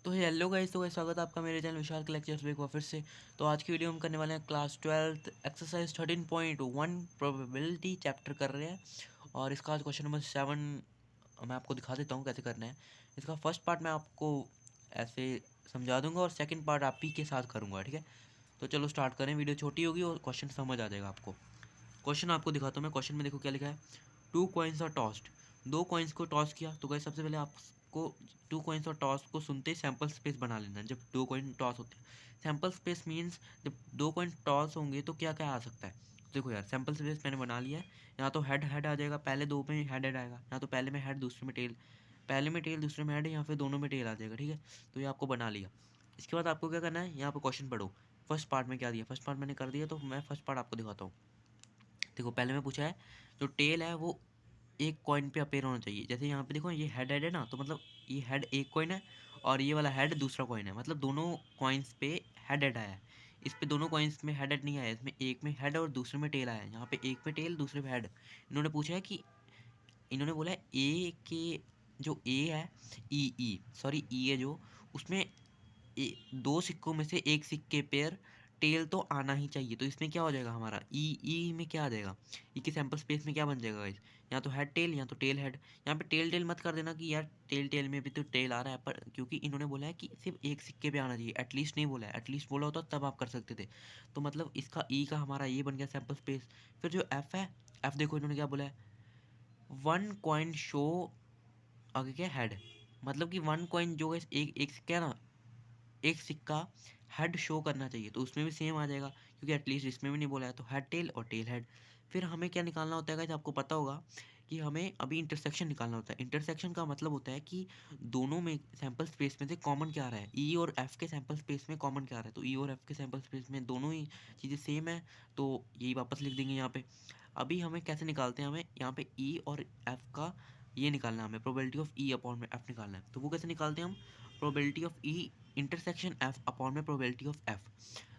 तो hello guys, स्वागत है आपका मेरे चैनल विशाल के लेक्चर्स में एक बार फिर से। तो आज की वीडियो हम करने वाले हैं क्लास 12 एक्सरसाइज 13.1 प्रोबेबिलिटी चैप्टर कर रहे हैं। और इसका आज क्वेश्चन नंबर 7 मैं आपको दिखा देता हूँ कैसे करना है। इसका फर्स्ट पार्ट मैं आपको ऐसे समझा दूंगा और सेकंड पार्ट आप ही के साथ करूँगा, ठीक है। तो चलो स्टार्ट करें। वीडियो छोटी होगी और क्वेश्चन समझ आ जाएगा आपको। क्वेश्चन आपको दिखाता हूँ मैं। क्वेश्चन में देखो क्या लिखा है। 2 कॉइन्स आर टॉस्ड। 2 कॉइन्स को टॉस किया। तो गाइस सबसे पहले आपको 2 कॉइन्स और टॉस को सुनते ही सैम्पल स्पेस बना लेना है। जब 2 कॉइन टॉस होते हैं, सैम्पल स्पेस मीन्स जब 2 कॉइन टॉस होंगे तो क्या क्या आ सकता है। देखो यार, सैम्पल स्पेस मैंने बना लिया है। यहाँ तो हेड हेड आ जाएगा, पहले दो में हेड हेड आएगा। यहाँ तो पहले में हेड दूसरे में टेल, पहले में टेल दूसरे में हेड, यहाँ पे दोनों में टेल आ जाएगा, ठीक है। तो ये आपको बना लिया। इसके बाद आपको क्या करना है, यहाँ पर क्वेश्चन पढ़ो। फर्स्ट पार्ट में क्या दिया, फर्स्ट पार्ट मैंने कर दिया, तो मैं फर्स्ट पार्ट आपको दिखाता हूँ। देखो पहले में पूछा है जो टेल है वो एक कॉइन पे अपेयर होना चाहिए। जैसे यहाँ पे देखो ये हेड हेड है ना, तो मतलब ये हेड एक कॉइन है और ये वाला हेड दूसरा कॉइन है। मतलब दोनों कॉइन्स पे हेड हेड आया है। इस पे दोनों कॉइन्स में हेड हेड नहीं आया, इसमें एक में हेड और दूसरे में टेल आया है। यहाँ पे एक पे टेल दूसरे पे हेड। इन्होंने पूछा है कि, इन्होंने बोला है ए के जो ए है, ई सॉरी ई है जो, उसमें दो सिक्कों में से एक सिक्के पेयर टेल तो आना ही चाहिए। तो इसमें क्या हो जाएगा हमारा, ई में क्या आ जाएगा, ई के सैंपल स्पेस में क्या बन जाएगा गाइस। यहाँ तो हेड टेल, यहाँ तो टेल हेड। यहाँ पे टेल टेल मत कर देना कि यार टेल टेल में भी तो टेल आ रहा है, पर क्योंकि इन्होंने बोला है कि सिर्फ एक सिक्के पे आना चाहिए। एटलीस्ट नहीं बोला है, एटलीस्ट बोला होता तब आप कर सकते थे। तो मतलब इसका ई का हमारा ये बन गया सैंपल स्पेस। फिर जो एफ है, एफ देखो इन्होंने क्या बोला है, वन कॉइन शो, आगे क्या हेड। मतलब कि वन कॉइन जो है, एक एक सिक्का है ना, एक सिक्का हेड शो करना चाहिए। तो उसमें भी सेम आ जाएगा, क्योंकि एटलीस्ट इसमें भी नहीं बोला है। तो हेड टेल और टेल हेड। फिर हमें क्या निकालना होता है गाइस, आपको पता होगा कि हमें अभी इंटरसेक्शन निकालना होता है। इंटरसेक्शन का मतलब होता है कि दोनों में सैंपल स्पेस में से कॉमन क्या आ रहा है। ई और एफ के सैंपल स्पेस में कॉमन क्या आ रहा है, तो ई और एफ के सैंपल स्पेस में दोनों ही चीज़ें सेम है। तो यही वापस लिख देंगे यहाँ पे। अभी हमें कैसे निकालते हैं, हमें यहाँ पे ई और एफ का ये निकालना है, हमें प्रोबेबिलिटी ऑफ ई अपॉन में एफ निकालना है। तो वो कैसे निकालते हैं हम, probability of E intersection F upon में प्रोबेबिलिटी ऑफ एफ।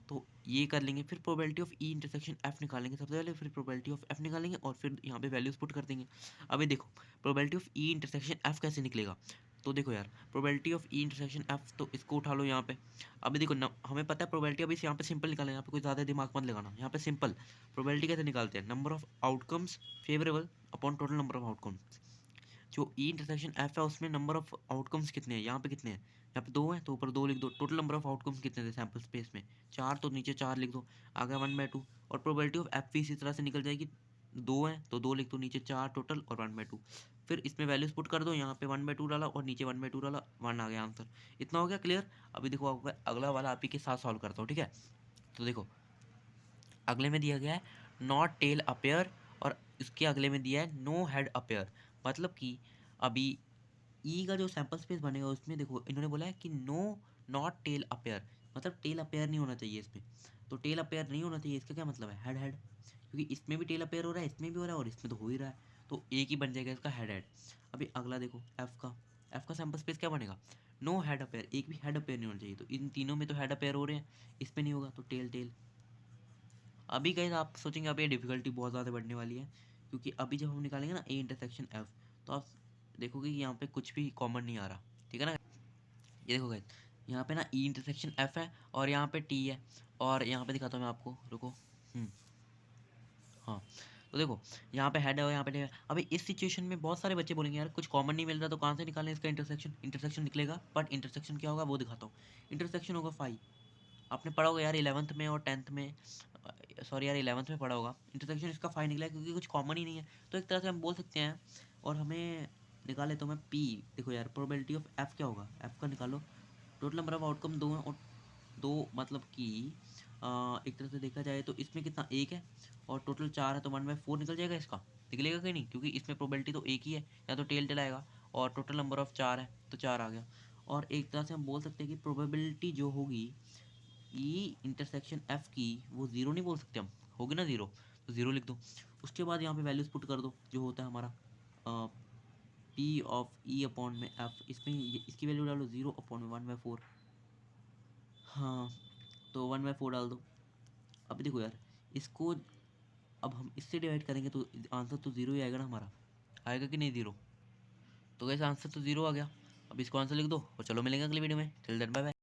तो ये कर लेंगे। फिर probability of E intersection F निकालेंगे सबसे पहले, फिर प्रोबेबिलिटी ऑफ एफ निकालेंगे और फिर यहाँ पे वैल्यूज पुट कर देंगे। अभी देखो probability of E intersection F कैसे निकलेगा। तो देखो यार, probability of E intersection F, तो इसको उठा लो यहाँ पे। अभी देखो हमें पता है प्रोबेबिलिटी, अभी यहाँ पे सिंपल निकालना है, यहाँ पे कोई ज़्यादा दिमाग मत लगाना। यहाँ पे सिंपल प्रोबेबिलिटी कैसे निकालते हैं, number of outcomes favourable upon total number of outcomes. जो ई इंटरसेक्शन एफ है उसमें नंबर ऑफ आउटकम्स कितने हैं, यहाँ पे कितने हैं, यहाँ पे दो हैं तो ऊपर दो लिख दो। टोटल नंबर ऑफ आउटकम्स कितने थे सैंपल स्पेस में, चार, तो नीचे चार लिख दो। आ गया 1/2। और प्रोबेबिलिटी ऑफ एफ भी इसी तरह से निकल जाएगी। दो हैं तो दो लिख दो, नीचे चार टोटल और 1/2। फिर इसमें वैल्यूज पुट कर दो, यहाँ पे 1/2 डाला और नीचे 1/2 डाला, 1 आ गया आंसर। इतना हो गया क्लियर। अभी देखो अगला वाला आप ही के साथ सॉल्व करता हूँ, ठीक है। तो देखो अगले में दिया गया है नॉट टेल अपेयर, और इसके अगले में दिया है नो हेड अपेयर। मतलब कि अभी ई का जो सैंपल स्पेस बनेगा उसमें देखो इन्होंने बोला है कि नो नॉट टेल अपेयर, मतलब टेल अपेयर नहीं होना चाहिए इसमें। तो टेल अपेयर नहीं होना चाहिए, इसका क्या मतलब है, हेड हेड। क्योंकि इसमें भी टेल अपेयर हो रहा है, इसमें भी हो रहा है और इसमें तो हो ही रहा है। तो एक ही बन जाएगा इसका हेड हेड। अभी अगला देखो एफ का सैंपल स्पेस क्या बनेगा, नो हेड अपेयर, एक भी हेड अपेयर नहीं होना चाहिए। तो इन तीनों में तो हेड अपेयर हो रहे हैं, इसमें नहीं होगा तो टेल टेल। अभी कहीं आप सोचेंगे अब ये डिफिकल्टी बहुत ज़्यादा बढ़ने वाली है, क्योंकि अभी जब हम निकालेंगे ना ए इंटरसेक्शन एफ, तो आप देखोगे कि यहाँ पे कुछ भी कॉमन नहीं आ रहा, ठीक है ना। ये देखो गाइस, यहाँ पे ना ई इंटरसेक्शन एफ है और यहाँ पे टी है। और यहाँ पे दिखाता हूँ मैं आपको, रुको। हम्म, हाँ। तो देखो यहाँ पे हेड है और यहाँ पे टेल है। अभी इस सिचुएशन में बहुत सारे बच्चे बोलेंगे यार कुछ कॉमन नहीं मिल रहा, तो कहाँ से निकालें इसका इंटरसेक्शन। इंटरसेक्शन निकलेगा, बट इंटरसेक्शन क्या होगा वो दिखाता हूँ। इंटरसेक्शन होगा 5। आपने पढ़ा होगा यार 11th में और 10th में, सॉरी यार 11th में पढ़ा होगा। इंटरसेक्शन इसका 5 निकला है क्योंकि कुछ कॉमन ही नहीं है। तो एक तरह से हम बोल सकते हैं, और हमें निकाले तो मैं पी। देखो यार प्रोबेबिलिटी ऑफ एफ क्या होगा, एफ का निकालो। टोटल नंबर ऑफ आउटकम दो हैं, और दो मतलब कि एक तरह से देखा जाए तो इसमें कितना, एक है, और टोटल चार है, तो 1/4 निकल जाएगा इसका। निकलेगा कि नहीं, क्योंकि इसमें प्रोबेबिलिटी तो एक ही है, या तो टेल टेल आएगा। और टोटल नंबर ऑफ चार है तो चार आ गया। और एक तरह से हम बोल सकते हैं कि प्रोबेबिलिटी जो होगी ई इंटरसेक्शन एफ की, वो ज़ीरो नहीं बोल सकते हम, होगी ना ज़ीरो, तो ज़ीरो लिख दो। उसके बाद यहाँ पे वैल्यूज पुट कर दो, जो होता है हमारा पी ऑफ ई अपॉन में एफ। इसमें इसकी वैल्यू डालो 0/1/4। हाँ, तो 1/4 डाल दो। अब देखो यार इसको, अब हम इससे डिवाइड करेंगे तो आंसर तो ज़ीरो ही आएगा ना हमारा, आएगा कि नहीं ज़ीरो। तो कैसे आंसर तो ज़ीरो आ गया। अब इसको आंसर लिख दो और चलो मिलेंगे अगली वीडियो में। Till then bye bye.